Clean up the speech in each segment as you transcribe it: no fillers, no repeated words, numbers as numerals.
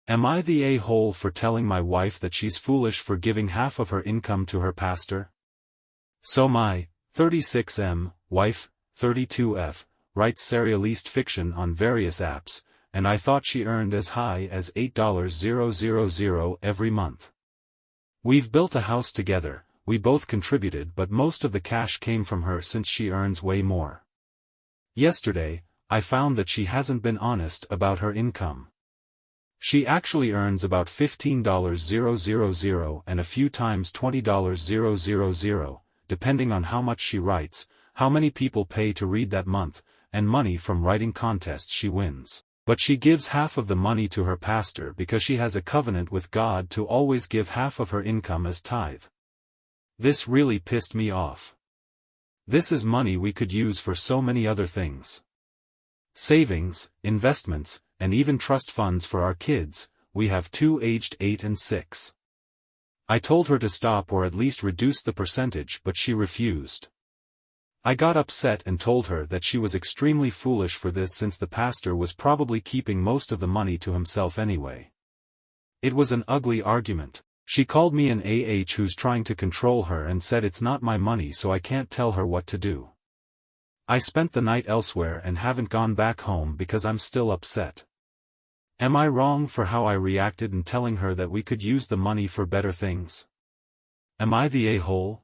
Am I the a-hole for telling my wife that she's foolish for giving half of her income to her pastor? So my 36M wife, 32F, writes serialist fiction on various apps, and I thought she earned as high as $8,000 every month. We've built a house together, we both contributed, but most of the cash came from her since she earns way more. Yesterday, I found that she hasn't been honest about her income. She actually earns about $15,000 and a few times $20,000, depending on how much she writes, how many people pay to read that month, and money from writing contests she wins. But she gives half of the money to her pastor because she has a covenant with God to always give half of her income as tithe. This really pissed me off. This is money we could use for so many other things. Savings, investments, and even trust funds for our kids. We have two aged 8 and 6. I told her to stop or at least reduce the percentage, but she refused. I got upset and told her that she was extremely foolish for this since the pastor was probably keeping most of the money to himself anyway. It was an ugly argument. She called me an who's trying to control her and said it's not my money, so I can't tell her what to do. I spent the night elsewhere and haven't gone back home because I'm still upset. Am I wrong for how I reacted in telling her that we could use the money for better things? Am I the a-hole?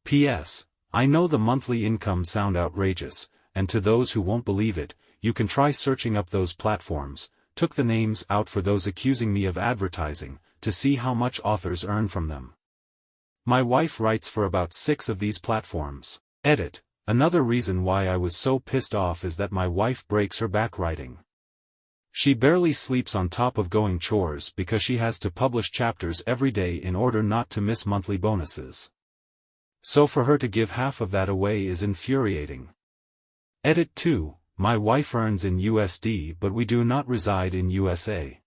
P.S. I know the monthly incomes sound outrageous, and to those who won't believe it, you can try searching up those platforms. Took the names out for those accusing me of advertising, to see how much authors earn from them. My wife writes for about 6 of these platforms. Edit. Another reason why I was so pissed off is that my wife breaks her back writing. She barely sleeps on top of going chores because she has to publish chapters every day in order not to miss monthly bonuses. So for her to give half of that away is infuriating. Edit 2. My wife earns in USD, but we do not reside in USA.